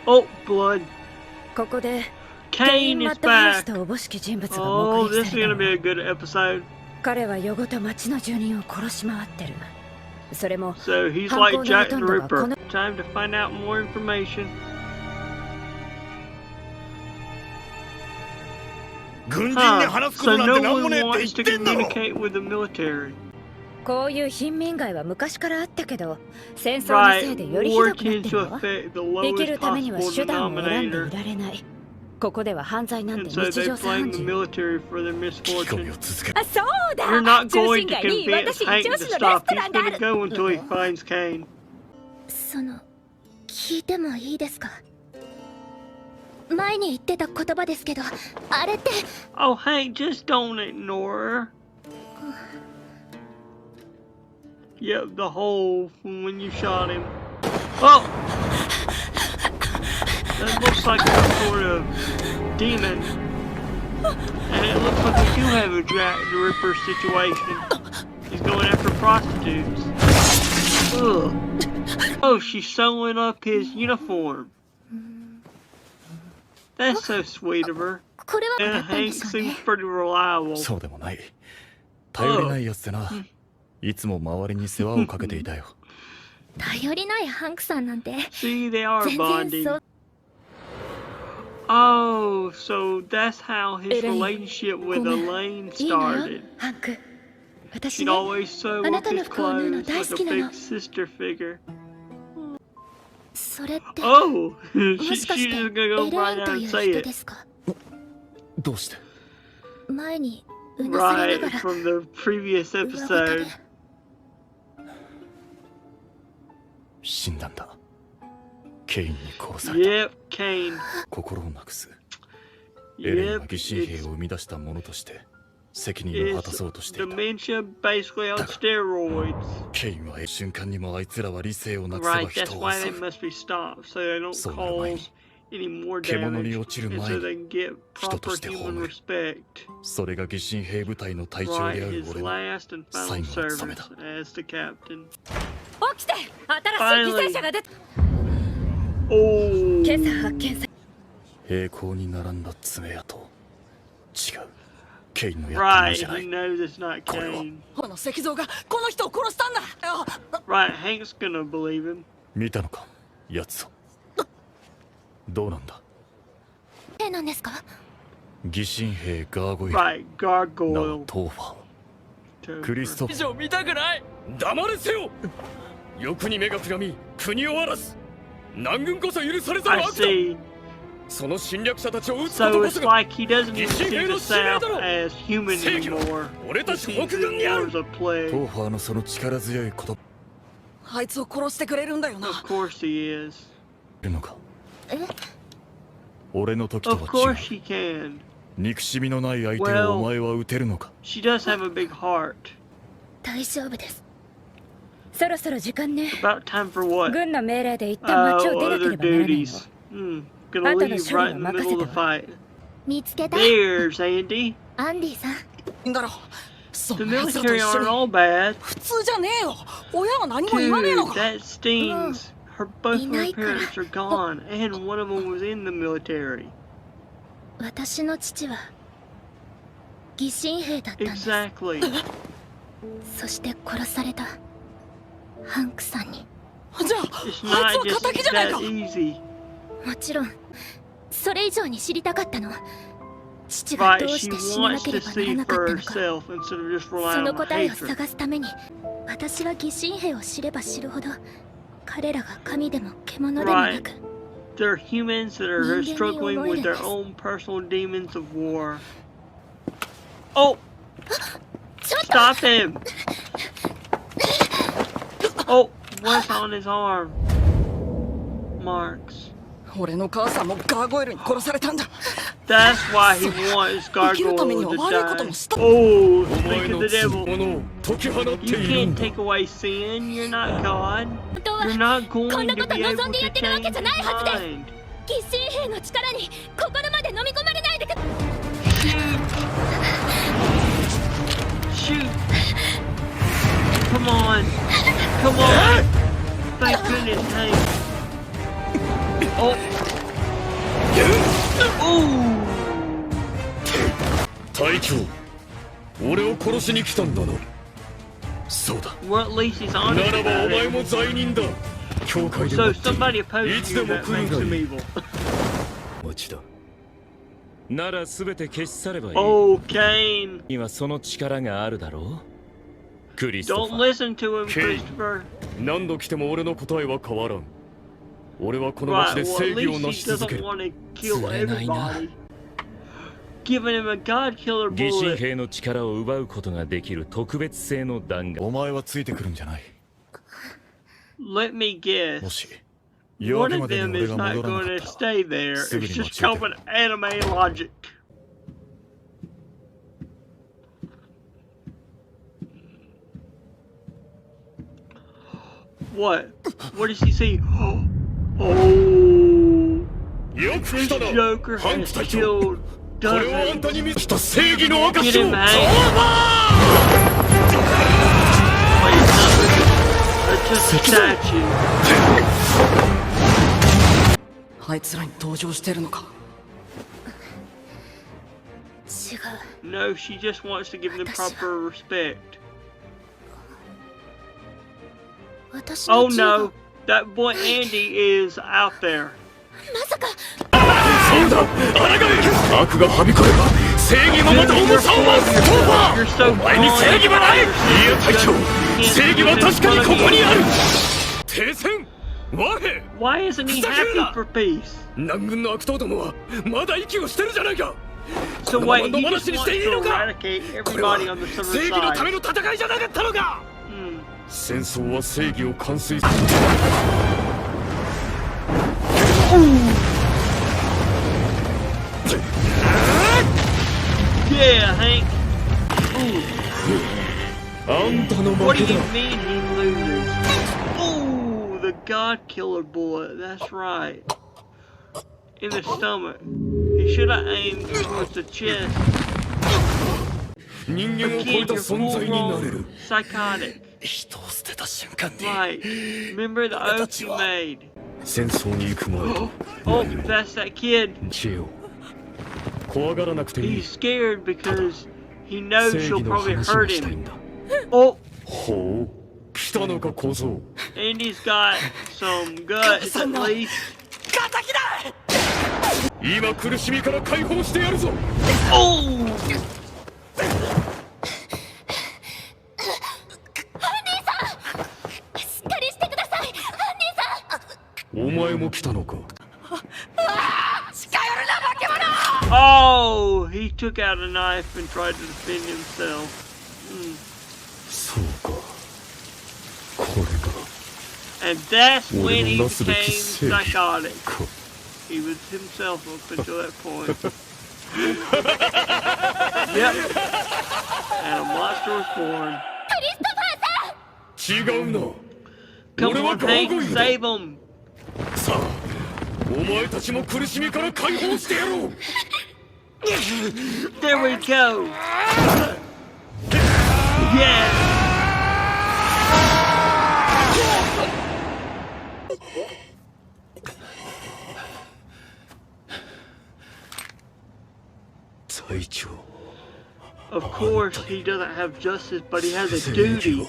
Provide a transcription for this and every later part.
Oh, blood. ここで Cain is また話し back. たおぼしき人物が Oh, 目 this 撃 is され gonna た be わ。 a good episode. 彼は夜ごと町の住人を殺し回ってる。それも So he's 犯 like 行の Jack ほと the んどがこ Ripper. の Time to find out more information. 軍人に話すこと So なんて no なんも one ねえって wants to 言ってんだろ。 communicate with the military. こういう貧民街は昔からあったけど、戦争のせい Right, でよりひ war どくなって tends る to わ。 affect the 生きる lowest ためには possible 手段を選んで denominator. いられない。ここでは犯罪なんて And so 日 they 常茶 blame 飯 the 事。 military for their 聞き込み misfortune. を続ける。あ、そうだ。 You're not 中 going 心 to 街に convince 私 Hank 一 to 押しのレス stop. ト He's ランがあ gonna る。 go until he finds Cain. その聞いてもいいですか？前に言ってた言葉ですけど、あれって Oh, Hank, just don't ignore her. Yep, the hole from when you shot him. Oh! That looks like some sort of demon. And it looks like we do have a Jack the Ripper situation. He's going after prostitutes. Ugh. Oh, she's sewing up his uniform. That's so sweet of her. これはだ And ったんで Hank しょうね。 seems pretty reliable. そうでもない。頼りないやつでな。いつも周りに世話をかけていたよ。頼りないハンクさんなんて See, they are 全然 bonding. そう。 Oh, so that's how his Elaine, relationship with ごめん。 Elaine いいのよ started. ハンク。私 She'd ね、 always sew あな up たの his 服を縫うの clothes 大 like 好 a きな big の。 sister figure. それって Oh, も she's しかして just エ gonna レ go イ right ン out と and いう say 人 it. ですか？どうして？前にうなされ Right ながら from the previous 上股 episode. で死んだんだ。ケインに殺された。 Yep, Cain. 心をなくす。エレン Yep, は疑心兵 it's を生み出した者として責任を果た it's そうとしていた。 dementia basically on steroids. ケインは瞬間にもあいつらは理性をなくせば Right, 人 that's を why 襲 they う。 must be stopped so they don't So never mind. cause any more 獣に damage 落ちる and 前 so に they can get 人と proper して human 葬る。 respect. それが疑心兵部隊の隊長 Right, である his 俺の last and final 最後の務め service だ。 as the captain. 起きて。新しい犠牲者が出た。 Oh, 今朝発見され。平行に並んだ爪痕。違う。ケインのやったもの right, じゃな he い。 knows it's not これは Cain. この石像がこの人を殺したんだ。 Right, Hank's gonna believe him. 見たのか、やつを。どうなんだ。えなんですか？疑心兵ガーゴイル。 Right, なお gargoyle. トーファー。クリストフ以上見たくない。黙れせよ。欲に目がくらみ国を荒らす。南軍こそ許されざる I 悪だ。 see. その侵略者たちを撃つこ So とこ it's そが like he doesn't even see the South as human 正義は anymore. 俺た He ち sees 北 the 軍にあ war る。 as a ト plague. ーファーのその力強い言葉あいつを殺してくれるんだよな。 Of course he is. いるのか。え？俺の時と Of は course 違う。 he can. 憎しみのない相手 Well- をお前は撃てるのか。 She does have a big heart. 大丈夫です。そろそろ時間ね。 About time for what? 軍の命令で一旦町を出なけ Other ればならないの。 duties. Gonna leave right in the middle of the fight. 見つけた。 There's Andy. アンディさん。だろ。そ The んな奴らと military 一緒 aren't に all bad. 普通じゃねえよ。親は何も言わねえ Dude, のか。 that stings. Both of her いないから。 parents are gone, and one of them was in the military. 私の父は疑心兵だったんです。 Exactly. そして殺されたハンクさんに。じゃあ It's あい not つは just 敵じゃねえ that か。 easy. もちろんそれ以上に知りたかったのは父が Right, どう she して死なな wants けれ to ばなら see なか for ったのか。 herself instead of just そ relying の on 答えを hatred. 探すために私は疑心兵を知れば知るほど彼らが神でも獣でもなく They're humans that are 人間に思える struggling with んです。 their own personal demons of war. Oh! ちょっと Stop him! Oh! What's on his arm? Marks. 俺の母さんもガーゴイルに殺されたんだ。 That's why he wants 生きるため gargoyles には to 悪いこと die. もした。 Oh! お前 Speak の of the 罪 devil. 物を解き放って You いるん can't だ。 take away sin. You're not God. 本当は You're not こん going な to こと be 望 able んでや to ってるわけ change じゃ his ないはずです。 mind. 疑心兵の力に心まで飲み込まれないでくだ Shoot! Come on! Come on! Thank goodness, Hank. Oh! 隊長、俺を殺しに来たんだな。そうだ。 Well, at least he's な honest らば about お前 it. も罪人だ。教会で So 待ってい somebody る。い opposes つで you も that 来る makes が him いい。 evil. 待ちだ。なら全て消し去ればいい。 Oh, Cain. 今その力があるだろう。クリスト Don't ファー。 listen to him, Cain. Christopher. 何度来ても俺の答えは変わらん。俺はこの街 Right, で well, 正 at 義を least 成 he し続け doesn't る。 want to kill 釣れないな。 everybody. Giving him a god killer 疑心 bullet. 兵の力を奪うことができる特別性の弾丸。お前はついてくるんじゃない。 Let me も guess. し夜明 One け of まで them に俺 is が not 戻ら going な to かった stay there. らすぐ It's に just 待ち受け common る。 anime logic. What? What does he see? Oh, よく this 来たな。 Joker ハン has プ隊長。 killed これをあん dozens. たに見せた正義の Get 証 him, を。 man. そうだ。 Wait, it's just a statue. あいつらに同情してるのか。違う。 No, she just wants to give them proper respect. 私 Oh の銃が no, that boy Andy is out there. まさかそうだ。抗え。悪がはびこれば正義もまた重さを増す。そうだ。 You're so お前に正義はない。いや隊長、正義は確かにここにある。停戦。和平。 Why isn't he happy for peace? 南軍の悪党どもはまだ息をしてるじゃないか。 So このまま wait, 野 he 放 just しにし wants ていい to のか。 eradicate これは everybody on the 正 summer 義のため side. の戦いじゃなかったのか。 Hmm. 戦争は正義を完遂する。 Yeah, Hank. あんたの負 What け do だ you。mean he loses? Oh, the God Killer bullet. That's right. In the stomach. He should have aimed towards the chest. 人間を A 超え kid, た you're 存在になれる。 full-grown psychotic. 人を捨てた瞬間に Right. Remember the oath you made. 戦争に行く前 Oh, that's that kid. 知恵を怖がらなくていい。 He's scared because he knows 正 she'll 義の probably 話を hurt したい him. んだ。 Oh, ほう、来たのか小僧。 Andy's got some guts at least. 今苦しみから解放してやるぞ。 Oh! しっかりしてください、犯人さん。お前も来たのか。 Oh, he took out a knife and tried to defend himself. そうか。これが And that's when 俺 he のなすべ became き正義 psychotic. か。 He was himself up until that point. Yep. And a monster was born. 違うな。 Come 俺は on, ガー Hank, ゴイルだ。 save him. さあ、お前たちも苦しみから解放してやろう。 There we go. Yeah. 隊長。 Of course, he doesn't have justice, but he has a duty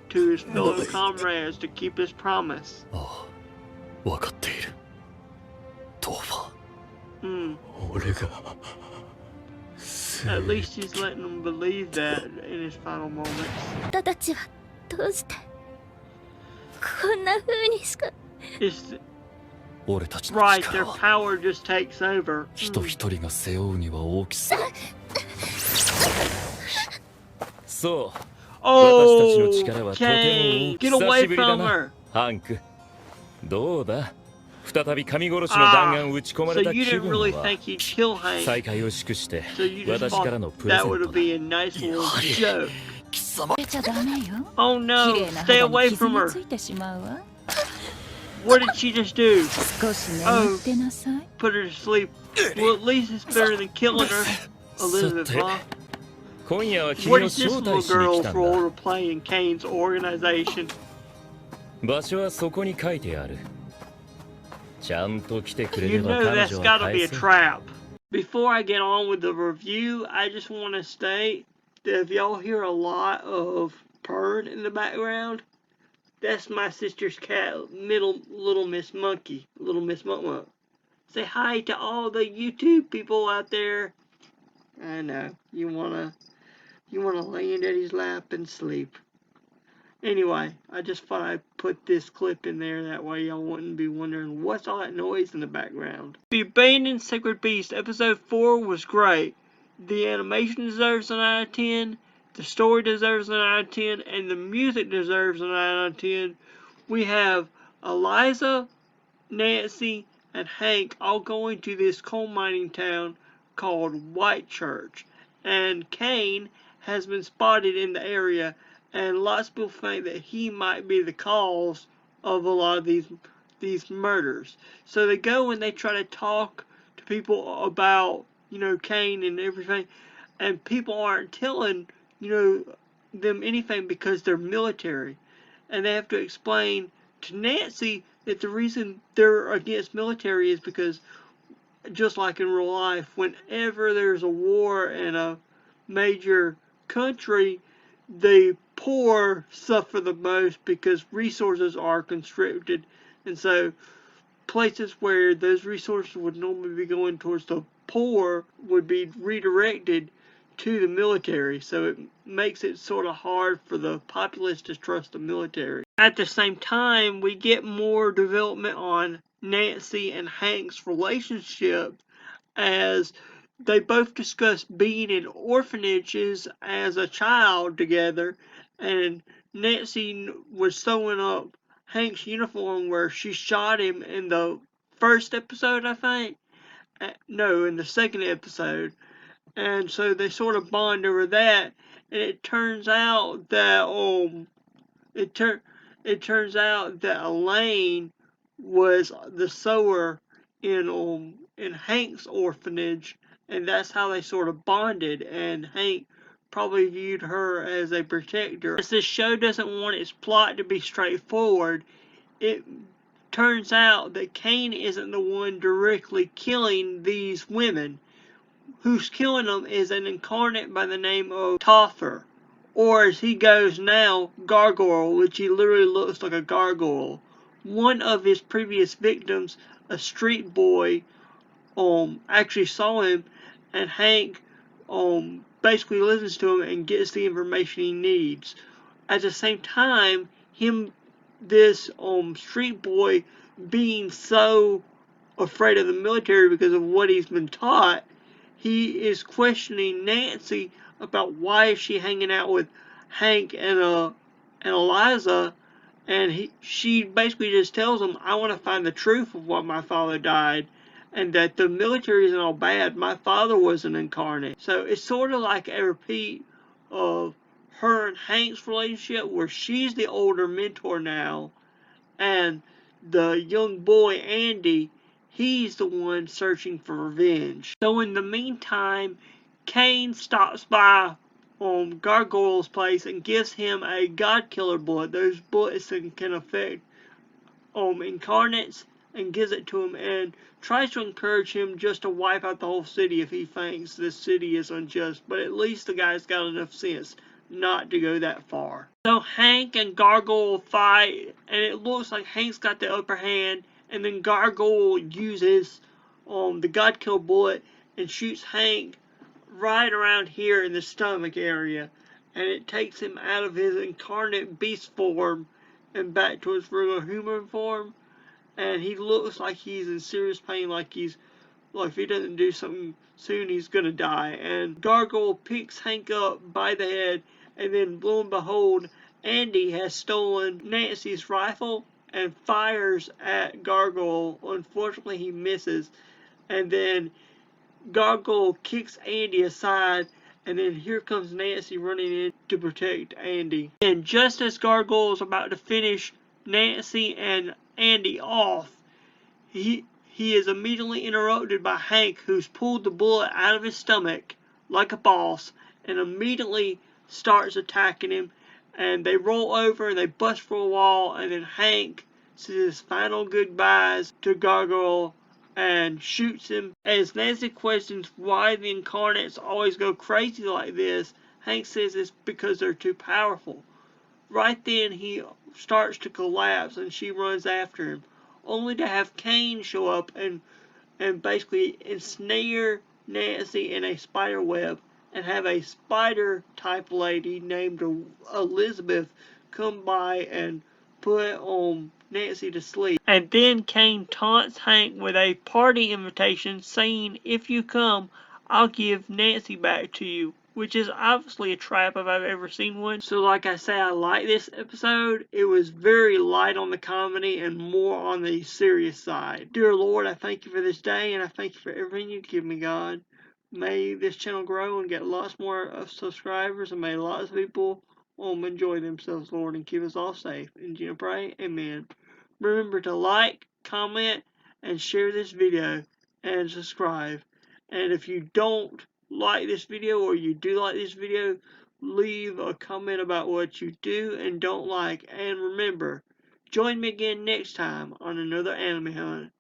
to his fellow comrades to keep his promise. ああ、分かっている。トーファ Hmm. 俺が At least he's letting them believe that in his final moments. あなたたちはどうしてこんな風にしか。 It's 俺たちの right, 力 their は power just takes over. 人一人が背負うには大きさ。そう。 Oh, 私たちの力はとても Cain, 大き get い。久 away しぶりだ from な her. ハンク。どうだ再び神殺しの弾丸撃ち込ま So れた you 気 didn't 分 really は think he'd kill Hank. 再会を祝して So you just 私からの thought プレゼ that ン would トだ。 be a nice little joke. 貴様出ちゃダメよ。 Oh 綺 no, 麗な stay 肌 away に傷 from が her. ついてしまうわ。 What did she just do? 少し眠ってなさい。 Put her to sleep. Well, at least it's better than killing her. Elizabeth, さて huh? 今夜は君 What を is this 招 little 待しに girl 来たん for だ。 order play in Cain's organization? 場所はそこに書いてある。ちゃんと来てくれ You れば know 彼 that's 女は gotta be 返 a せ。 trap. Before I get on with the review, I just want to state that if y'all hear a lot of purring in the background, that's my sister's cat, Little Miss Monkey, Little Miss Muck. Say hi to all the YouTube people out there. I know, you wanna lay in Daddy's lap and sleep. Anyway, I just thought I'd put this clip in there, that way y'all wouldn't be wondering what's all that noise in the background. The Abandoned Sacred Beast episode 4 was great. The animation deserves a 9 out of 10, the story deserves a 9 out of 10, and the music deserves a 9 out of 10. We have Eliza, Nancy, and Hank all going to this coal mining town called Whitechurch, and Cain has been spotted in the area, and lots of people think that he might be the cause of a lot of these murders. So they go and they try to talk to people about, Cain and everything, and people aren't telling, them anything because they're military, and they have to explain to Nancy that the reason they're against military is because, just like in real life, whenever there's a war in a major country, the poor suffer the most because resources are constricted, and so places where those resources would normally be going towards the poor would be redirected to the military, so it makes it sort of hard for the populace to trust the military. At the same time, we get more development on Nancy and Hank's relationship as they both discuss being in orphanages as a child together, and Nancy was sewing up Hank's uniform where she shot him in the first episode, I think. No, in the second episode. And so they sort of bond over that, and it turns out that Elaine was the sewer in Hank's orphanage, and that's how they sort of bonded, and Hank probably viewed her as a protector. As this show doesn't want its plot to be straightforward, it turns out that Cain isn't the one directly killing these women. Who's killing them is an incarnate by the name of Topher, or as he goes now, Gargoyle, which he literally looks like a gargoyle. One of his previous victims, a street boy, actually saw him, and Hank basically listens to him and gets the information he needs. At the same time, this street boy being so afraid of the military because of what he's been taught, he is questioning Nancy about why is she hanging out with Hank and Eliza, and she basically just tells him, I want to find the truth of why my father died, and that the military isn't all bad. My father was an incarnate. So it's sort of like a repeat of her and Hank's relationship, where she's the older mentor now, and the young boy Andy, he's the one searching for revenge. So in the meantime, Cain stops by Gargoyle's place and gives him a God Killer bullet. Those bullets can affect incarnates, and gives it to him and tries to encourage him just to wipe out the whole city if he thinks this city is unjust. But at least the guy's got enough sense not to go that far. So Hank and Gargoyle fight, and it looks like Hank's got the upper hand, and then Gargoyle uses the God Killer bullet and shoots Hank right around here in the stomach area, and it takes him out of his incarnate beast form and back to his regular human form, and he looks like he's in serious pain, like if he doesn't do something soon, he's gonna die. And Gargoyle picks Hank up by the head, and then lo and behold, Andy has stolen Nancy's rifle and fires at Gargoyle. Unfortunately, he misses, and then Gargoyle kicks Andy aside, and then here comes Nancy running in to protect Andy. And just as Gargoyle is about to finish Nancy and Andy off, he is immediately interrupted by Hank, who's pulled the bullet out of his stomach like a boss, and immediately starts attacking him. And they roll over and they bust for a wall, and then Hank says his final goodbyes to Gargoyle and shoots him. As Nancy questions why the incarnates always go crazy like this, Hank says it's because they're too powerful. Right then he starts to collapse and she runs after him, only to have Cain show up and basically ensnare Nancy in a spider web and have a spider type lady named Elizabeth come by and put Nancy to sleep. And then Cain taunts Hank with a party invitation saying, if you come, I'll give Nancy back to you. Which is obviously a trap if I've ever seen one. So like I say, I like this episode. It was very light on the comedy and more on the serious side. Dear Lord, I thank you for this day and I thank you for everything you give me, God. May this channel grow and get lots more subscribers, and may lots of people enjoy themselves, Lord, and keep us all safe. In Jesus' name I pray, amen. Remember to like, comment, and share this video, and subscribe. And if you don't like this video, or you do like this video, leave a comment about what you do and don't like. And remember, join me again next time on another anime hunt.